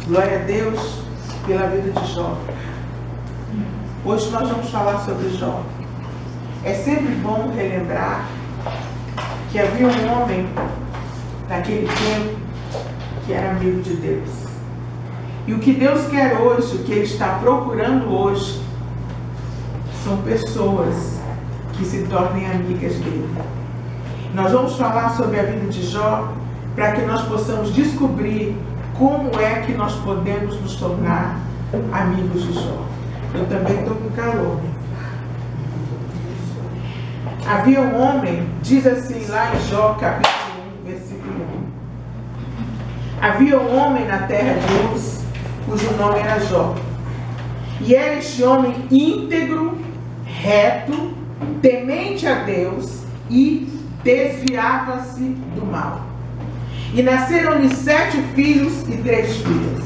Glória a Deus pela vida de Jó. Hoje nós vamos falar sobre Jó. É sempre bom relembrar que havia um homem naquele tempo que era amigo de Deus. E o que Deus quer hoje, o que Ele está procurando hoje, são pessoas que se tornem amigas dele. Nós vamos falar sobre a vida de Jó para que nós possamos descobrir como é que nós podemos nos tornar amigos de Jó. Eu também estou com calor. Havia um homem, diz assim lá em Jó capítulo 1, versículo 1. Havia um homem na terra de Uz, cujo nome era Jó. E era este homem íntegro, reto, temente a Deus e desviava-se do mal. E nasceram-lhe 7 filhos e 3 filhas.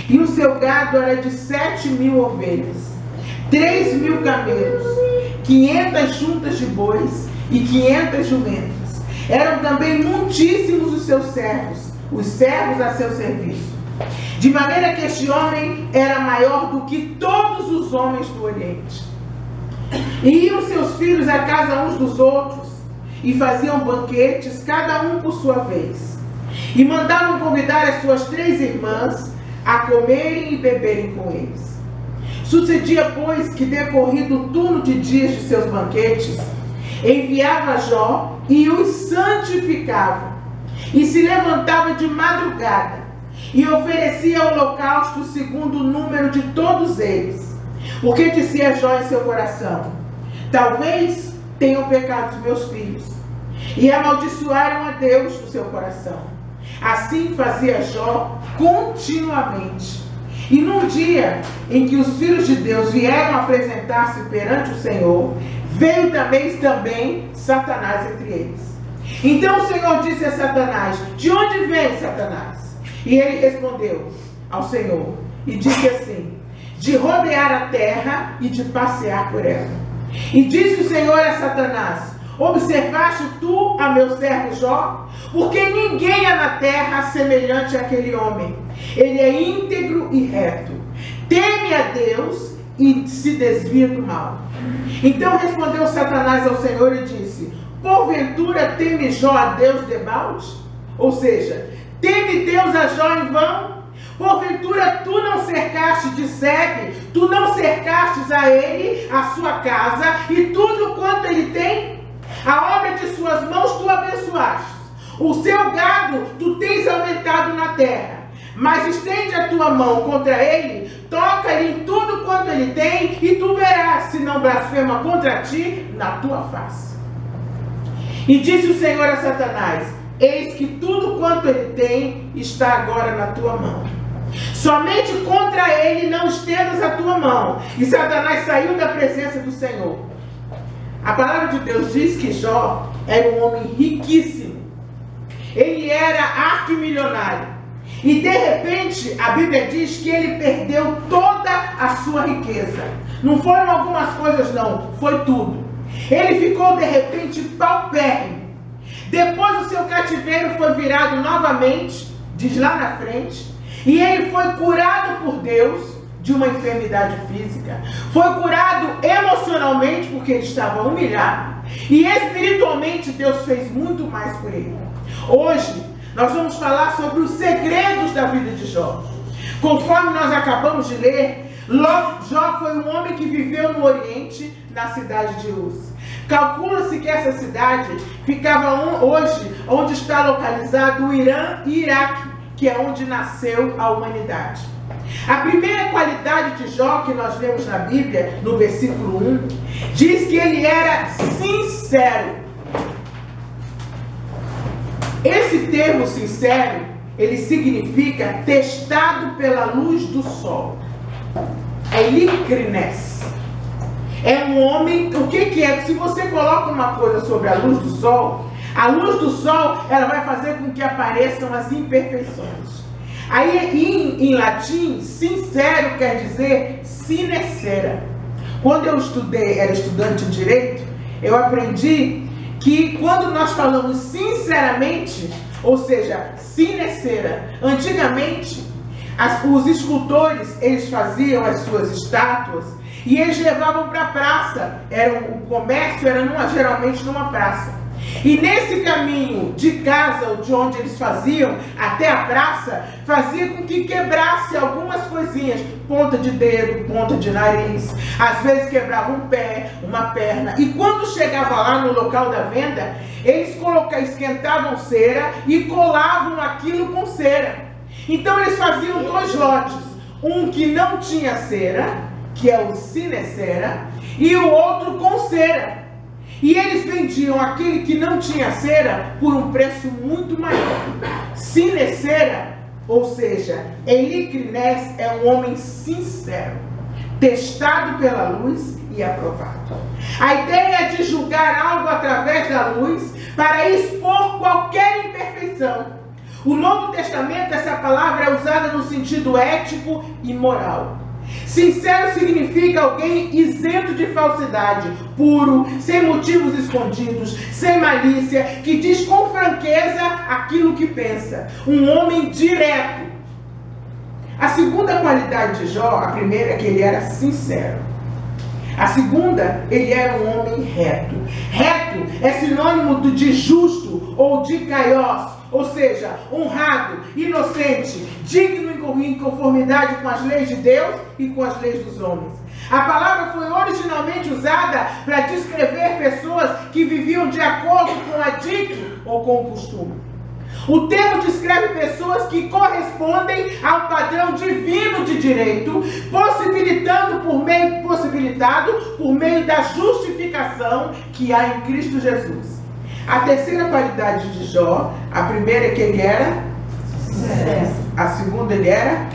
E o seu gado era de 7.000 ovelhas, 3.000 camelos, 500 juntas de bois e 500 jumentas. Eram também muitíssimos os seus servos, os servos a seu serviço. De maneira que este homem era maior do que todos os homens do Oriente. E iam seus filhos à casa uns dos outros, e faziam banquetes, cada um por sua vez. E mandavam convidar as suas 3 irmãs a comerem e beberem com eles. Sucedia, pois, que decorrido o turno de dias de seus banquetes, enviava Jó e os santificava, e se levantava de madrugada, e oferecia holocausto segundo o número de todos eles. Porque dizia Jó em seu coração: talvez tenham pecado os meus filhos, e amaldiçoaram a Deus no seu coração. Assim fazia Jó continuamente. E num dia em que os filhos de Deus vieram apresentar-se perante o Senhor, veio também Satanás entre eles. Então o Senhor disse a Satanás: de onde vem, Satanás? E ele respondeu ao Senhor e disse assim: de rodear a terra e de passear por ela. E disse o Senhor a Satanás: observaste tu a meu servo Jó? Porque ninguém há na terra semelhante àquele homem. Ele é íntegro e reto, teme a Deus e se desvia do mal. Então respondeu Satanás ao Senhor e disse: porventura teme Jó a Deus debalde? Ou seja, teme Deus a Jó em vão? Porventura tu não cercaste de Sebe, tu não cercastes a ele, a sua casa e tudo quanto ele tem? A obra de suas mãos tu abençoaste. O seu gado tu tens aumentado na terra. Mas estende a tua mão contra ele, toca-lhe em tudo quanto ele tem, e tu verás se não blasfema contra ti na tua face. E disse o Senhor a Satanás: eis que tudo quanto ele tem está agora na tua mão. Somente contra ele não estendas a tua mão. E Satanás saiu da presença do Senhor. A palavra de Deus diz que Jó era um homem riquíssimo. Ele era arquimilionário. E de repente a Bíblia diz que ele perdeu toda a sua riqueza. Não foram algumas coisas não, foi tudo. Ele ficou de repente paupérrimo. Depois o seu cativeiro foi virado novamente, diz lá na frente. E ele foi curado por Deus de uma enfermidade física. Foi curado emocionalmente porque ele estava humilhado. E espiritualmente Deus fez muito mais por ele. Hoje nós vamos falar sobre os segredos da vida de Jó. Conforme nós acabamos de ler, Jó foi um homem que viveu no Oriente, na cidade de Uz. Calcula-se que essa cidade ficava hoje onde está localizado o Irã e Iraque, que é onde nasceu a humanidade. A primeira qualidade de Jó que nós vemos na Bíblia, no versículo 1, diz que ele era sincero. Esse termo sincero, ele significa testado pela luz do sol. É ilicrines. É um homem, o que é? Se você coloca uma coisa sobre a luz do sol, a luz do sol, ela vai fazer com que apareçam as imperfeições. Aí, em latim, sincero quer dizer sinecera. Quando eu era estudante de direito, eu aprendi que quando nós falamos sinceramente, ou seja, sinecera, antigamente Os escultores, eles faziam as suas estátuas e eles levavam para a praça. O comércio era geralmente numa praça. E nesse caminho de casa, ou de onde eles faziam, até a praça, fazia com que quebrasse algumas coisinhas. Ponta de dedo, ponta de nariz, às vezes quebrava um pé, uma perna. E quando chegava lá no local da venda, eles esquentavam cera e colavam aquilo com cera. Então eles faziam 2 lotes, um que não tinha cera, que é o cinecera, e o outro com cera. E eles vendiam aquele que não tinha cera por um preço muito maior. Cinecera, ou seja, Elicrinés é um homem sincero, testado pela luz e aprovado. A ideia é de julgar algo através da luz para expor qualquer imperfeição. O Novo Testamento, essa palavra é usada no sentido ético e moral. Sincero significa alguém isento de falsidade, puro, sem motivos escondidos, sem malícia, que diz com franqueza aquilo que pensa. Um homem direto. A segunda qualidade de Jó, a primeira é que ele era sincero. A segunda, ele era um homem reto. Reto é sinônimo de justo ou de kaios, ou seja, honrado, inocente, digno em conformidade com as leis de Deus e com as leis dos homens. A palavra foi originalmente usada para descrever pessoas que viviam de acordo com a dito ou com o costume. O termo descreve pessoas que correspondem ao padrão divino de direito, possibilitado por meio da justificação que há em Cristo Jesus. A terceira qualidade de Jó, a primeira é que ele era sincero. A segunda, ele era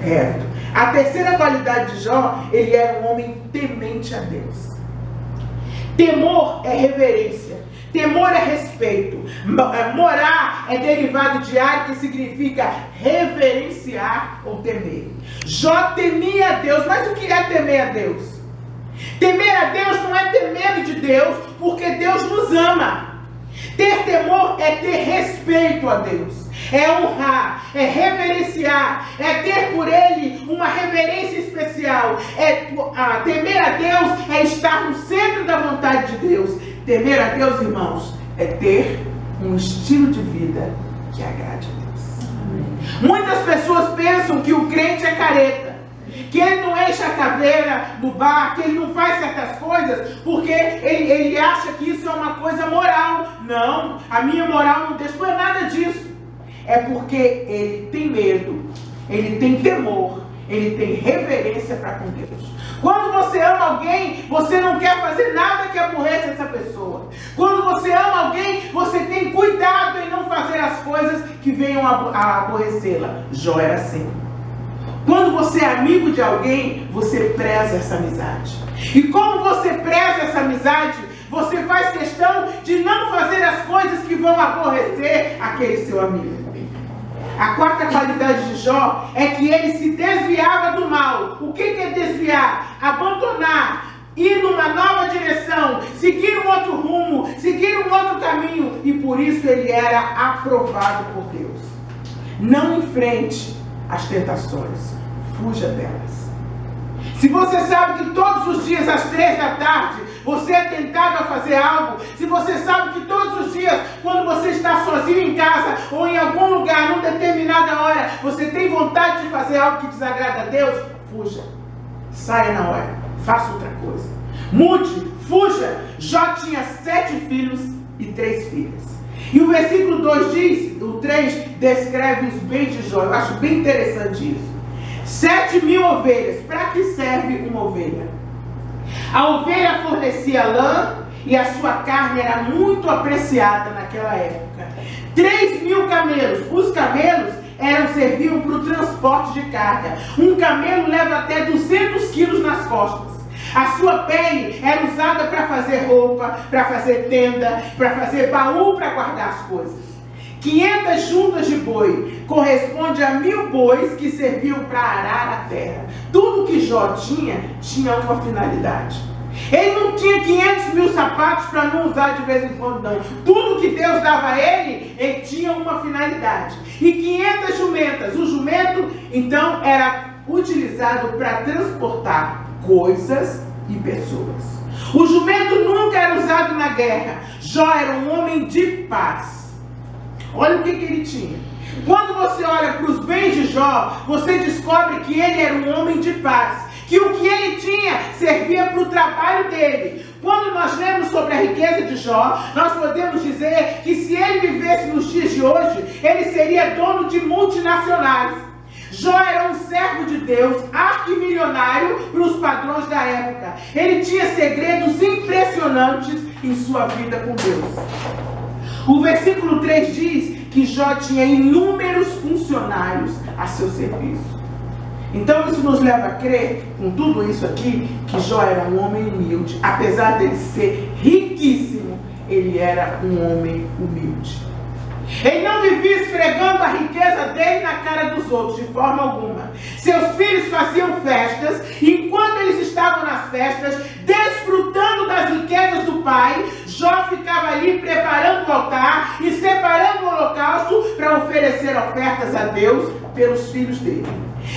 reto. A terceira qualidade de Jó, ele era um homem temente a Deus. Temor é reverência. Temor é respeito. Morar é derivado de ar, que significa reverenciar ou temer. Jó temia a Deus. Mas o que é temer a Deus? Temer a Deus não é ter medo de Deus, porque Deus nos ama. Ter temor é ter respeito a Deus, é honrar, é reverenciar, é ter por Ele uma reverência especial. Temer a Deus é estar no centro da vontade de Deus. Temer a Deus, irmãos, é ter um estilo de vida que agrade a Deus. Amém. Muitas pessoas pensam que o crente é careta, que ele não enche a caveira no bar, que ele não faz certas coisas, porque ele acha que isso é uma coisa moral. Não, a minha moral não deixa, não é nada disso. É porque ele tem medo, ele tem temor, ele tem reverência para com Deus. Quando você ama alguém, você não quer fazer nada que aborreça essa pessoa. Quando você ama alguém, você tem cuidado em não fazer as coisas que venham a aborrecê-la. Jó era assim. Quando você é amigo de alguém, você preza essa amizade. E como você preza essa amizade, você faz questão de não fazer as coisas que vão aborrecer aquele seu amigo. A quarta qualidade de Jó é que ele se desviava do mal. O que é desviar? Abandonar, ir numa nova direção, seguir um outro rumo, seguir um outro caminho. E por isso ele era aprovado por Deus. Não enfrente as tentações, fuja delas. Se você sabe que todos os dias às 3 da tarde você é tentado a fazer algo, se você sabe que todos os dias, quando você está sozinho em casa ou em algum lugar, numa determinada hora, você tem vontade de fazer algo que desagrada a Deus, fuja. Saia na hora, faça outra coisa. Mude, fuja. Jó tinha 7 filhos e 3 filhas. E o versículo 2 diz, o 3 descreve os bens de Jó. Eu acho bem interessante isso. 7.000 ovelhas. Para que serve uma ovelha? A ovelha fornecia lã e a sua carne era muito apreciada naquela época. 3.000 camelos. Os camelos serviam para o transporte de carga. Um camelo leva até 200 quilos nas costas. A sua pele era usada para fazer roupa, para fazer tenda, para fazer baú para guardar as coisas. 500 juntas de boi corresponde a 1.000 bois que serviam para arar a terra. Tudo que Jó tinha uma finalidade. Ele não tinha 500.000 sapatos para não usar de vez em quando, não. Tudo que Deus dava a ele tinha uma finalidade. E 500 jumentas. O jumento, Então era utilizado para transportar coisas e pessoas. O jumento nunca era usado na guerra. Jó era um homem de paz. Olha o que ele tinha. Quando você olha para os bens de Jó, você descobre que ele era um homem de paz, que o que ele tinha servia para o trabalho dele. Quando nós lemos sobre a riqueza de Jó, nós podemos dizer que se ele vivesse nos dias de hoje, ele seria dono de multinacionais. Jó era um servo de Deus, arquimilionário para os padrões da época. Ele tinha segredos impressionantes em sua vida com Deus. O versículo 3 diz que Jó tinha inúmeros funcionários a seu serviço. Então isso nos leva a crer, com tudo isso aqui, que Jó era um homem humilde. Apesar dele ser riquíssimo, ele era um homem humilde. Ele não vivia esfregando a riqueza dele na cara dos outros, de forma alguma. Seus filhos faziam festas, e enquanto eles estavam nas festas, desfrutando das riquezas do pai, Jó ficava ali preparando o altar e separando o holocausto para oferecer ofertas a Deus pelos filhos dele.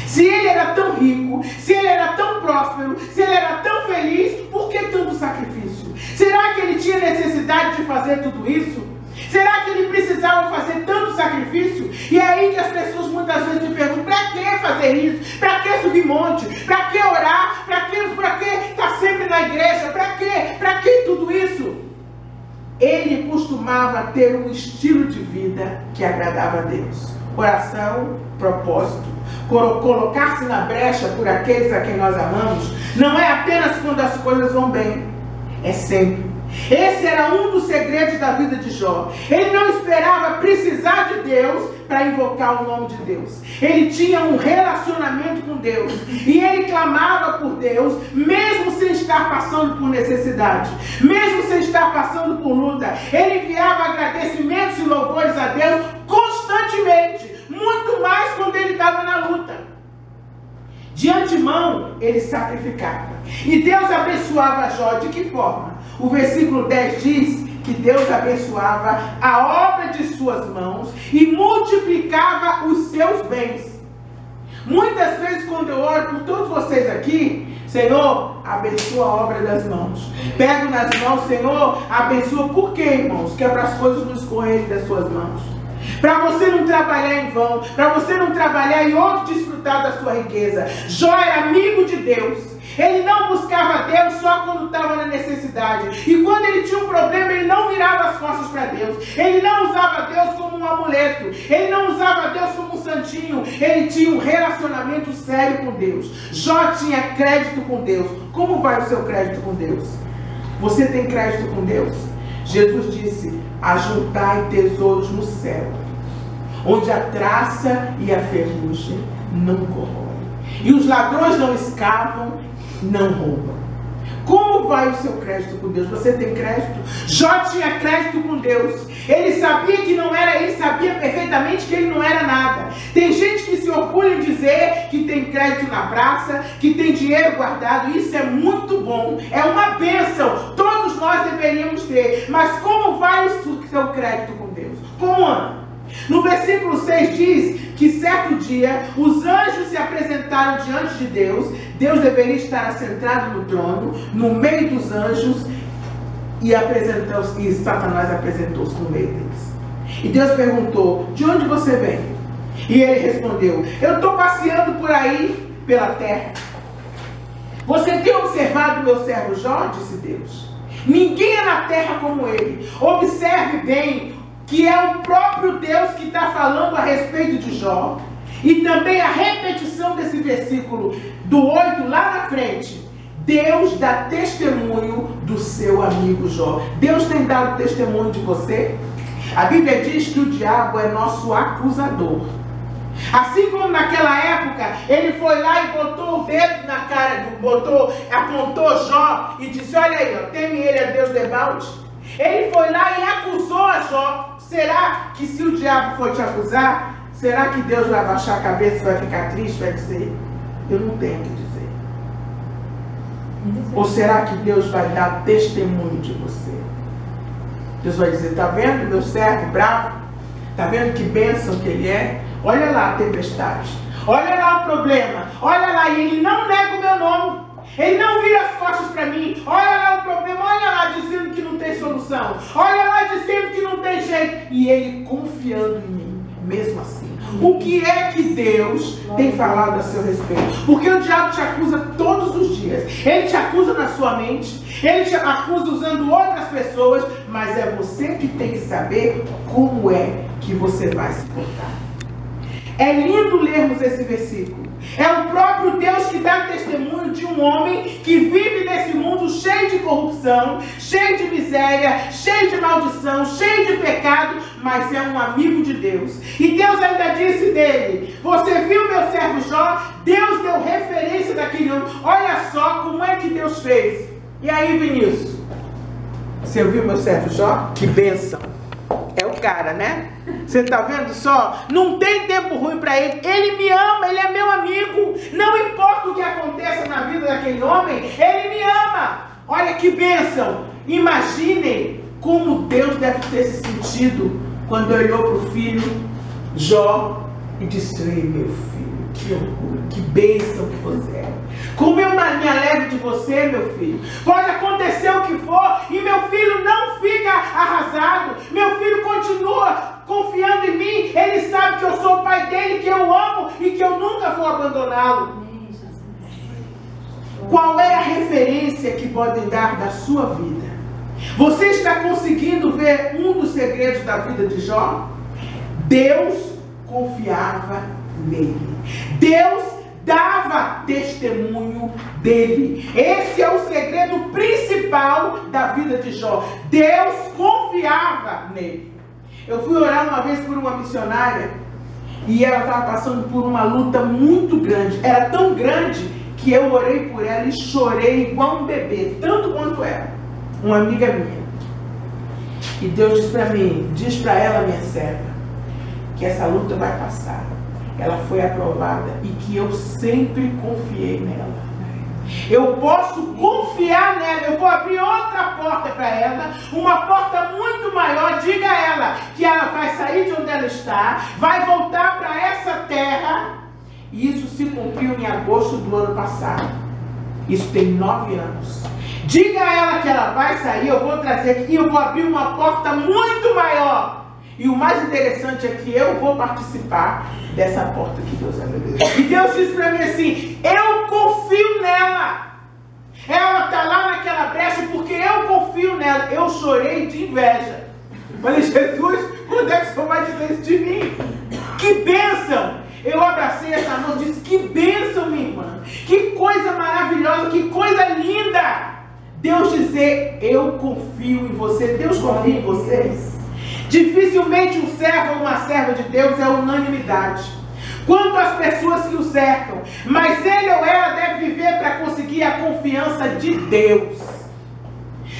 Se ele era tão rico, se ele era tão próspero, se ele era tão feliz, por que tanto sacrifício? Será que ele tinha necessidade de fazer tudo isso? Será que ele precisava fazer tanto sacrifício? E é aí que as pessoas muitas vezes me perguntam: para que fazer isso? Para que subir monte? Para que orar? Para que estar sempre na igreja? Para que tudo isso? Ele costumava ter um estilo de vida que agradava a Deus. Oração, propósito, colocar-se na brecha por aqueles a quem nós amamos, não é apenas quando as coisas vão bem, é sempre. Esse era um dos segredos da vida de Jó. Ele não esperava precisar de Deus para invocar o nome de Deus. Ele tinha um relacionamento com Deus e ele clamava por Deus, mesmo sem estar passando por necessidade, mesmo sem estar passando por luta. Ele enviava agradecimentos e louvores a Deus constantemente, muito mais quando ele estava na luta. De antemão, ele sacrificava. E Deus abençoava Jó de que forma? O versículo 10 diz que Deus abençoava a obra de suas mãos e multiplicava os seus bens. Muitas vezes quando eu oro por todos vocês aqui, Senhor, abençoa a obra das mãos. Pego nas mãos, Senhor, abençoa. Por quê, irmãos? Que é para as coisas não escorrerem das suas mãos. Para você não trabalhar em vão, para você não trabalhar e outro desfrutar da sua riqueza. Jó era amigo de Deus. Ele não buscava Deus só quando estava na necessidade. E quando ele tinha um problema, ele não virava as costas para Deus. Ele não usava Deus como um amuleto. Ele não usava Deus como um santinho. Ele tinha um relacionamento sério com Deus. Jó tinha crédito com Deus. Como vai o seu crédito com Deus? Você tem crédito com Deus? Jesus disse: ajuntai tesouros no céu, onde a traça e a ferrugem não corroem, e os ladrões não escavam, não roubam. Como vai o seu crédito com Deus? Você tem crédito? Jó tinha crédito com Deus. Ele sabia que não era, ele sabia perfeitamente que ele não era nada. Tem gente que se orgulha em dizer que tem crédito na praça, que tem dinheiro guardado. Isso é muito bom, é uma bênção. Todos nós deveríamos ter. Mas como vai o seu crédito com Deus? Como anda? No versículo 6 diz que certo dia os anjos se apresentaram diante de Deus. Deus deveria estar assentado no trono, no meio dos anjos, e Satanás apresentou-se no meio deles. E Deus perguntou: de onde você vem? E ele respondeu: eu estou passeando por aí pela terra. Você tem observado meu servo Jó? Disse Deus. Ninguém é na terra como ele. Observe bem que é o próprio Deus que está falando a respeito de Jó. E também a repetição desse versículo do 8 lá na frente. Deus dá testemunho do seu amigo Jó. Deus tem dado testemunho de você? A Bíblia diz que o diabo é nosso acusador. Assim como naquela época, ele foi lá e botou o dedo na cara, apontou Jó e disse: olha aí, ó, teme ele a Deus debalde. Ele foi lá e acusou a Jó. Será que se o diabo for te acusar, será que Deus vai baixar a cabeça e vai ficar triste, vai dizer: eu não tenho o que dizer? Ou será que Deus vai dar testemunho de você? Deus vai dizer: tá vendo meu servo bravo? Tá vendo que bênção que ele é? Olha lá a tempestade. Olha lá o problema. Olha lá, e ele não nega o meu nome. Ele não vira as costas para mim. Olha lá o problema. Olha lá dizendo que não tem solução. Olha lá dizendo que não tem jeito. E ele confiando em mim, mesmo assim. O que é que Deus tem falado a seu respeito? Porque o diabo te acusa todos os dias. Ele te acusa na sua mente. Ele te acusa usando outras pessoas. Mas é você que tem que saber como é que você vai se portar. É lindo lermos esse versículo. É o próprio Deus que dá testemunho de um homem que vive nesse mundo cheio de corrupção, cheio de miséria, cheio de maldição, cheio de pecado, mas é um amigo de Deus. E Deus ainda disse dele: você viu meu servo Jó? Deus deu referência daquele homem. Olha só como é que Deus fez. E aí, Vinícius? Você viu meu servo Jó? Que bênção. É o cara, né? Você tá vendo só? Não tem tempo ruim para ele. Ele me ama, ele é meu amigo. Não importa o que aconteça na vida daquele homem, ele me ama. Olha que bênção. Imaginem como Deus deve ter se sentido quando olhou para o filho Jó e disse: ei, meu filho, que orgulho, que bênção que você é. Como eu me alegro de você, meu filho. Pode acontecer o que for e meu filho não fica arrasado. Meu filho continua confiando em mim. Ele sabe que eu sou o pai dele, que eu amo e que eu nunca vou abandoná-lo. Qual é a referência que podem dar da sua vida? Você está conseguindo ver um dos segredos da vida de Jó? Deus confiava nele. Deus dava testemunho dele. Esse é o segredo principal da vida de Jó. Deus confiava nele. Eu fui orar uma vez por uma missionária e ela estava passando por uma luta muito grande. Era tão grande que eu orei por ela e chorei igual um bebê, tanto quanto ela, uma amiga minha. E Deus disse para mim: diz para ela, minha serva, que essa luta vai passar. Ela foi aprovada e que eu sempre confiei nela. Eu posso confiar nela. Eu vou abrir outra porta para ela, uma porta muito maior. Diga a ela que ela vai sair de onde ela está, vai voltar para essa terra. E isso se cumpriu em agosto do ano passado. Isso tem 9 anos. Diga a ela que ela vai sair. Eu vou trazer aqui, eu vou abrir uma porta muito maior. E o mais interessante é que eu vou participar dessa porta que Deus abriu. E Deus disse para mim assim: eu confio nela. Ela está lá naquela brecha porque eu confio nela. Eu chorei de inveja. Falei: Jesus, quando é que o Senhor vai dizer isso de mim? Que bênção! Eu abracei essa mão e disse: que bênção, minha irmã. Que coisa maravilhosa, que coisa linda. Deus dizer: eu confio em você. Deus confia em vocês. Dificilmente um servo ou uma serva de Deus é unanimidade quanto às pessoas que o cercam, mas ele ou ela deve viver para conseguir a confiança de Deus.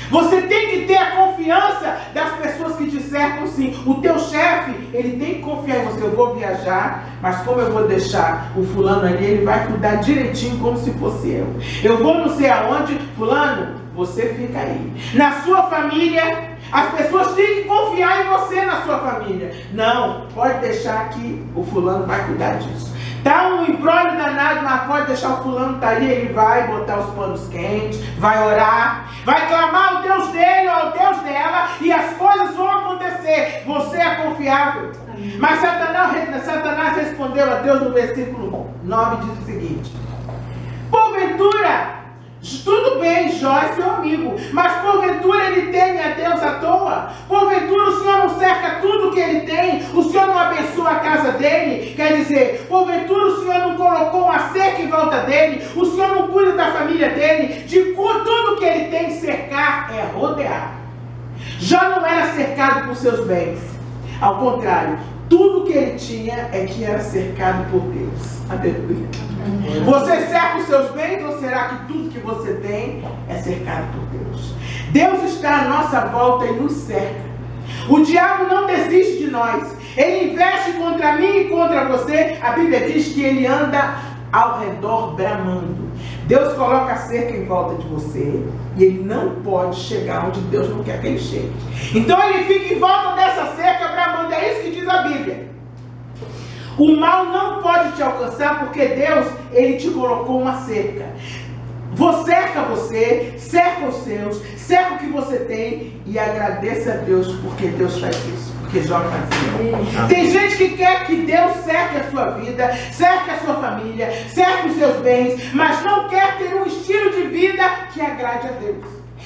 Você tem que ter a confiança das pessoas que te cercam, sim. O teu chefe, ele tem que confiar em você. Eu vou viajar, mas como eu vou deixar o fulano ali, ele vai cuidar direitinho como se fosse eu. Eu vou não sei aonde, fulano, você fica aí. Na sua família, as pessoas têm que confiar em você na sua família. Não, pode deixar que o fulano vai cuidar disso. Tá um embrólio danado, mas pode deixar o fulano tá ali, ele vai botar os panos quentes, vai orar, vai clamar ao Deus dele ou ao Deus dela e as coisas vão acontecer. Você é confiável. Mas Satanás respondeu a Deus no versículo 9, diz o seguinte: porventura, tudo bem, Jó é seu amigo, mas porventura ele teme a Deus à toa? Porventura o Senhor não cerca tudo que ele tem? O Senhor não abençoa a casa dele? Quer dizer, porventura o Senhor não colocou uma cerca em volta dele? O Senhor não cuida da família dele? De tudo que ele tem, cercar é rodear. Jó não era cercado por seus bens. Ao contrário, tudo que ele tinha é que era cercado por Deus. Aleluia. Você cerca os seus bens ou será que tudo que você tem é cercado por Deus? Deus está à nossa volta e nos cerca. O diabo não desiste de nós. Ele investe contra mim e contra você. A Bíblia diz que ele anda ao redor bramando. Deus coloca a cerca em volta de você e ele não pode chegar onde Deus não quer que ele chegue. Então ele fica em volta dessa cerca bramando. É isso que diz a Bíblia. O mal não pode te alcançar porque Deus, Ele te colocou uma cerca. Cerca você, cerca os seus, cerca o que você tem e agradeça a Deus porque Deus faz isso, porque Jó faz isso. Tem gente que quer que Deus cerque a sua vida, cerque a sua família, cerque os seus bens, mas não quer ter um estilo de vida que agrade a Deus.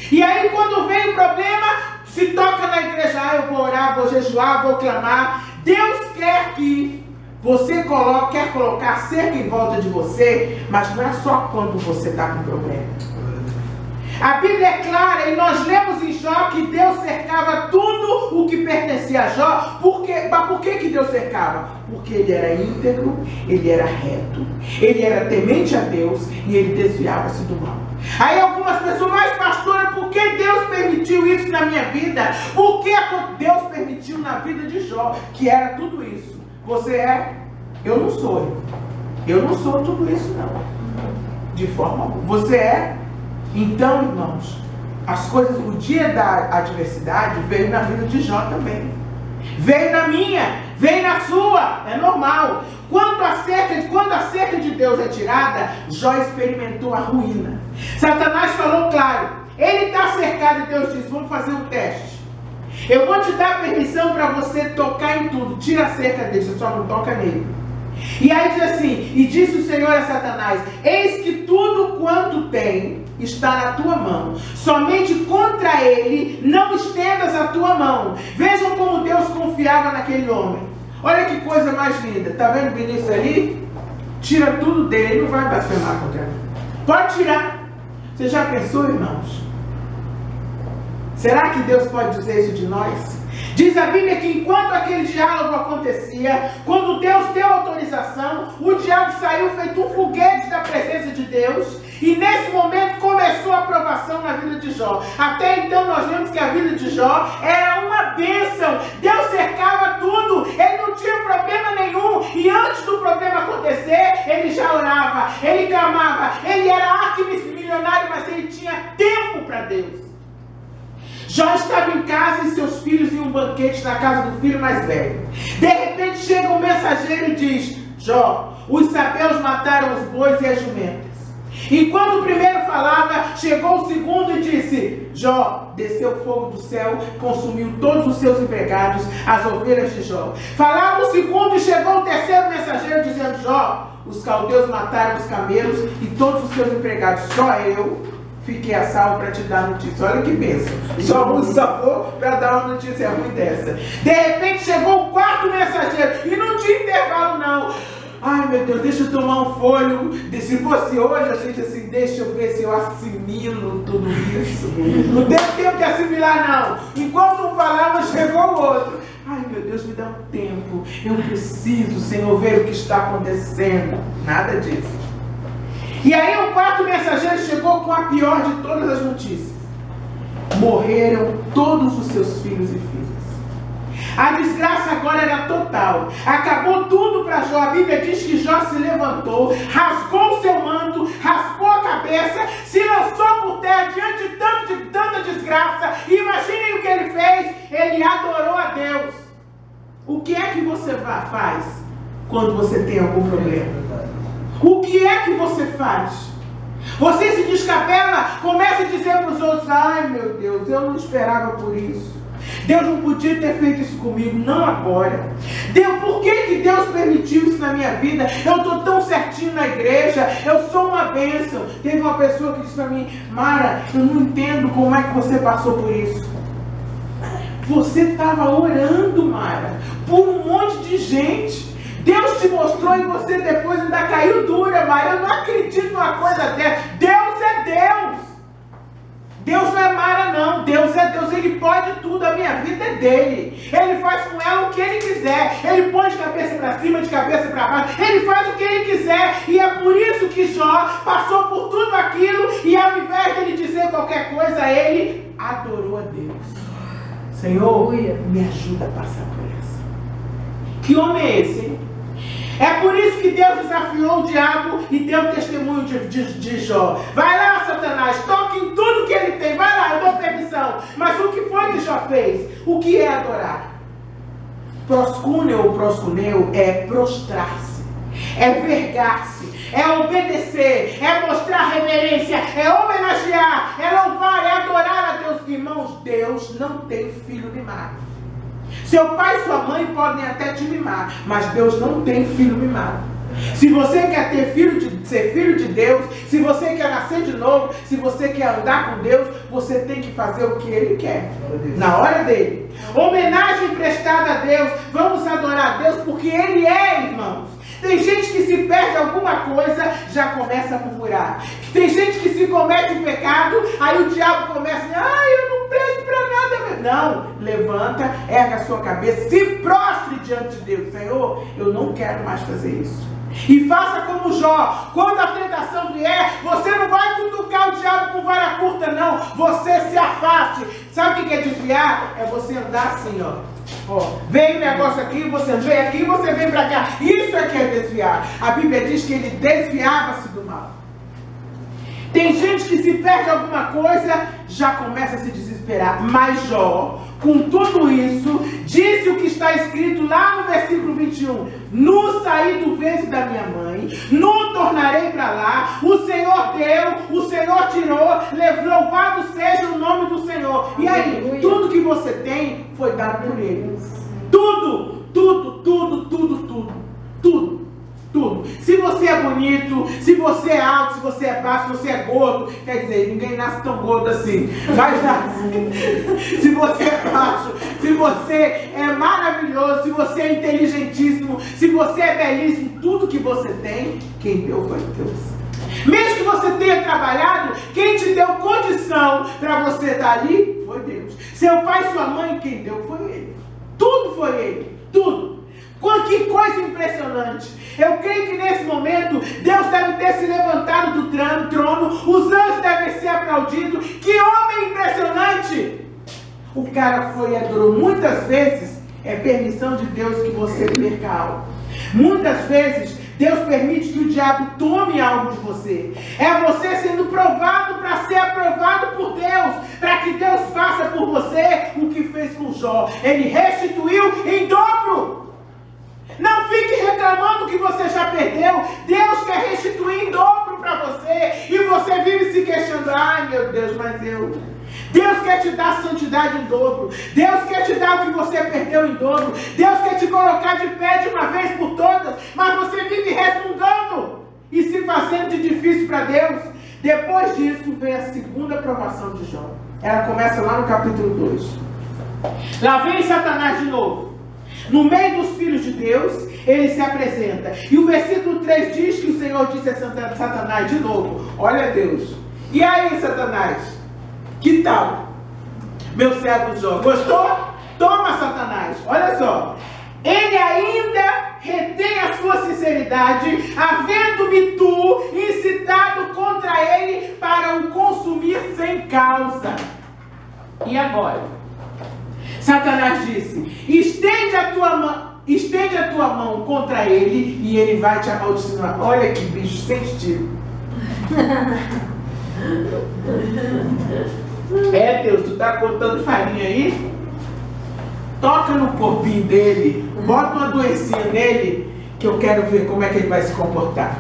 E aí quando vem o problema, se toca na igreja, eu vou orar, vou jejuar, vou clamar. Deus quer que você quer colocar cerca em volta de você, mas não é só quando você está com problema. A Bíblia é clara e nós lemos em Jó que Deus cercava tudo o que pertencia a Jó. Mas por que Deus cercava? Porque ele era íntegro, ele era reto, ele era temente a Deus e ele desviava-se do mal. Aí algumas pessoas, mas pastora, por que Deus permitiu isso na minha vida? Por que Deus permitiu na vida de Jó, que era tudo isso? Você é? Eu não sou. Eu não sou tudo isso não. De forma alguma. Você é? Então, irmãos, as coisas, o dia da adversidade veio na vida de Jó também. Veio na minha, veio na sua, é normal. Quando a cerca de Deus é tirada, Jó experimentou a ruína. Satanás falou claro, ele está cercado e Deus diz, vamos fazer um teste. Eu vou te dar permissão para você tocar em tudo, tira a cerca dele, você só não toca nele. E aí diz assim, e disse o Senhor a Satanás, eis que tudo quanto tem está na tua mão, somente contra ele não estendas a tua mão. Vejam como Deus confiava naquele homem. Olha que coisa mais linda, tá vendo o Vinícius ali? Tira tudo dele, ele não vai blasfemar contra mim. Pode tirar. Você já pensou, irmãos? Será que Deus pode dizer isso de nós? Diz a Bíblia que enquanto aquele diálogo acontecia, quando Deus deu autorização, o diabo saiu feito um foguete da presença de Deus, e nesse momento começou a provação na vida de Jó. Até então nós vemos que a vida de Jó era uma bênção. Deus cercava tudo, ele não tinha problema nenhum, e antes do problema acontecer, ele já orava, ele clamava, ele era arquimilionário, mas ele tinha tempo para Deus. Jó estava em casa e seus filhos em um banquete na casa do filho mais velho. De repente chega um mensageiro e diz, Jó, os sabeus mataram os bois e as jumentas. Enquanto o primeiro falava, chegou o segundo e disse, Jó, desceu fogo do céu, consumiu todos os seus empregados, as ovelhas de Jó. Falava o segundo e chegou o terceiro mensageiro dizendo, Jó, os caldeus mataram os camelos e todos os seus empregados, só eu fiquei a salvo para te dar notícia. Olha que bênção. Só nos salvou para dar uma notícia ruim dessa. De repente chegou o quarto mensageiro e não tinha intervalo não. Ai meu Deus, deixa eu tomar um fôlego. Se fosse hoje, a gente assim, deixa eu ver se eu assimilo tudo isso. Não deu tempo de assimilar não. Enquanto um falava, chegou o outro. Ai meu Deus, me dá um tempo. Eu preciso, Senhor, ver o que está acontecendo. Nada disso. E aí o quarto mensageiro chegou com a pior de todas as notícias. Morreram todos os seus filhos e filhas. A desgraça agora era total. Acabou tudo para Jó. A Bíblia diz que Jó se levantou, rasgou o seu manto, raspou a cabeça, se lançou por terra diante de tanta desgraça. E imaginem o que ele fez. Ele adorou a Deus. O que é que você faz quando você tem algum problema? O que é que você faz? Você se descabela, começa a dizer para os outros, ai meu Deus, eu não esperava por isso. Deus não podia ter feito isso comigo, não agora. Por que Deus permitiu isso na minha vida? Eu estou tão certinho na igreja, eu sou uma bênção. Teve uma pessoa que disse para mim, Mara, eu não entendo como é que você passou por isso. Você estava orando, Mara, por um monte de gente. Deus te mostrou e você depois ainda caiu dura, Mara. Eu não acredito numa coisa dessa. Deus é Deus. Deus não é Mara, não. Deus é Deus. Ele pode tudo. A minha vida é dele. Ele faz com ela o que ele quiser. Ele põe de cabeça para cima, de cabeça para baixo. Ele faz o que ele quiser. E é por isso que Jó passou por tudo aquilo. E ao invés de ele dizer qualquer coisa, ele adorou a Deus. Senhor, me ajuda a passar por essa. Que homem é esse, hein? É por isso que Deus desafiou o diabo e deu testemunho de Jó. Vai lá, Satanás, toque em tudo que ele tem. Vai lá, eu dou permissão. Mas o que foi que Jó fez? O que é adorar? Proscúneo ou proscuneu é prostrar-se. é vergar-se, é obedecer, é mostrar reverência, é homenagear, é louvar, é adorar a Deus. Irmãos, Deus não tem filho mimado. Seu pai e sua mãe podem até te mimar, mas Deus não tem filho mimado. Se você quer ser filho de Deus, se você quer nascer de novo, se você quer andar com Deus, você tem que fazer o que Ele quer, na hora dele. Homenagem prestada a Deus, vamos adorar a Deus porque Ele é, irmãos. Tem gente que se perde alguma coisa, já começa a murmurar. Tem gente que se comete um pecado, aí o diabo começa, eu não presto para nada. Não, levanta, erga a sua cabeça, se prostre diante de Deus. Senhor, eu não quero mais fazer isso. E faça como Jó, quando a tentação vier, você não vai cutucar o diabo com vara curta, não. Você se afaste. Sabe o que é desviar? É você andar assim, vem um negócio aqui, você vem aqui, você vem pra cá. Isso é que é desviar. A Bíblia diz que ele desviava-se do mal. Tem gente que se perde alguma coisa, já começa a se desesperar. Mas Jó, com tudo isso, disse o que está escrito lá no versículo 21. No saí do ventre da minha mãe, no tornarei para lá. O Senhor deu, o Senhor tirou, louvado seja o nome do Senhor. E aí, tudo que você tem foi dado por Ele. Tudo, tudo, tudo, tudo, tudo, tudo. Tudo. Se você é bonito, se você é alto, se você é baixo, se você é gordo, quer dizer, ninguém nasce tão gordo assim. Mas nasce. Se você é baixo, se você é maravilhoso, se você é inteligentíssimo, se você é belíssimo, tudo que você tem, quem deu foi Deus. Mesmo que você tenha trabalhado, quem te deu condição para você estar ali foi Deus. Seu pai e sua mãe, quem deu foi Ele. Tudo foi Ele. Tudo. Que coisa impressionante. Eu creio que nesse momento Deus deve ter se levantado do trono, os anjos devem ser aplaudidos. Que homem impressionante! O cara foi e adorou. Muitas vezes é permissão de Deus que você perca algo. Muitas vezes Deus permite que o diabo tome algo de você. É você sendo provado para ser aprovado por Deus, para que Deus faça por você o que fez com Jó. Ele restituiu em dobro. Não fique reclamando que você já perdeu. Deus quer restituir em dobro para você. E você vive se questionando. Ai meu Deus, mas eu... Deus quer te dar santidade em dobro. Deus quer te dar o que você perdeu em dobro. Deus quer te colocar de pé de uma vez por todas. Mas você vive resmungando e se fazendo de difícil para Deus. Depois disso vem a segunda provação de Jó. Ela começa lá no capítulo 2. Lá vem Satanás de novo. No meio dos filhos de Deus, ele se apresenta. E o versículo 3 diz que o Senhor disse a Satanás de novo: olha Deus, e aí Satanás, que tal? Meu servo Jó, gostou? Toma Satanás, olha só. Ele ainda retém a sua sinceridade, havendo-me tu incitado contra ele para o consumir sem causa. E agora? Satanás disse: estende a tua mão contra ele e ele vai te amaldiçoar. Olha que bicho sem estilo. Deus, tu tá cortando farinha aí? Toca no corpinho dele, bota uma doencinha nele, que eu quero ver como é que ele vai se comportar.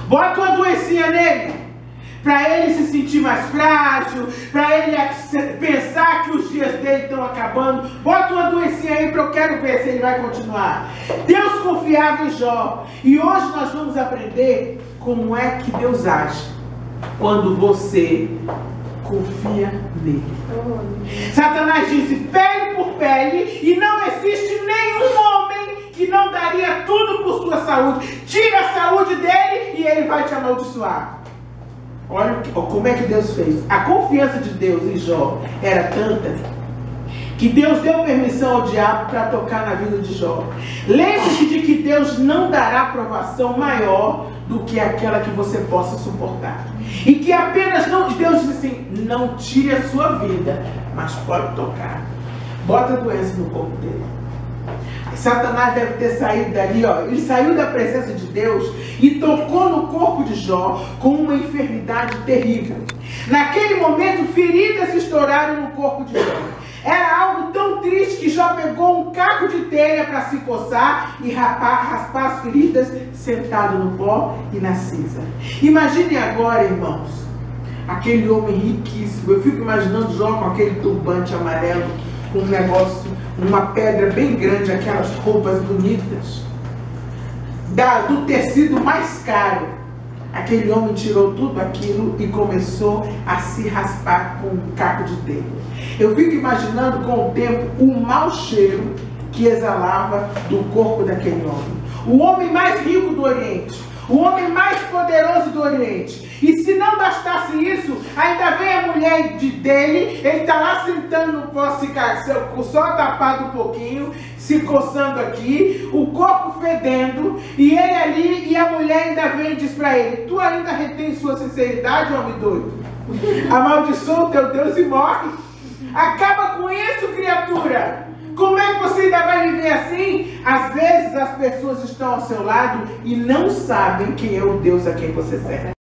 Bota uma doencinha nele, para ele se sentir mais frágil, para ele pensar que os dias dele estão acabando. Bota uma doencinha aí para eu quero ver se ele vai continuar. Deus confiava em Jó. E hoje nós vamos aprender como é que Deus age quando você confia nele. Satanás disse: pele por pele, e não existe nenhum homem que não daria tudo por sua saúde. Tira a saúde dele e ele vai te amaldiçoar. Olha como é que Deus fez. A confiança de Deus em Jó era tanta que Deus deu permissão ao diabo para tocar na vida de Jó. Lembre-se de que Deus não dará provação maior do que aquela que você possa suportar. E que apenas Deus diz assim: não tire a sua vida, mas pode tocar. Bota a doença no corpo dele. Satanás deve ter saído dali, ele saiu da presença de Deus e tocou no corpo de Jó com uma enfermidade terrível. Naquele momento, feridas estouraram no corpo de Jó. Era algo tão triste que Jó pegou um caco de telha para se coçar e raspar as feridas, sentado no pó e na cinza. Imagine agora, irmãos, aquele homem riquíssimo. Eu fico imaginando Jó com aquele turbante amarelo, com um negócio, uma pedra bem grande, aquelas roupas bonitas, do tecido mais caro. Aquele homem tirou tudo aquilo e começou a se raspar com um caco de telha. Eu fico imaginando com o tempo o mau cheiro que exalava do corpo daquele homem. O homem mais rico do Oriente, o homem mais poderoso do Oriente. E se não bastasse isso, ainda vem a mulher dele, ele está lá sentando no pó, só tapado um pouquinho, se coçando aqui, o corpo fedendo, e ele ali, e a mulher ainda vem e diz para ele: tu ainda retém sua sinceridade, homem doido? Amaldiçoa o teu Deus e morre. Acaba com isso, criatura. Como é que você ainda vai viver assim? Às vezes as pessoas estão ao seu lado e não sabem quem é o Deus a quem você serve.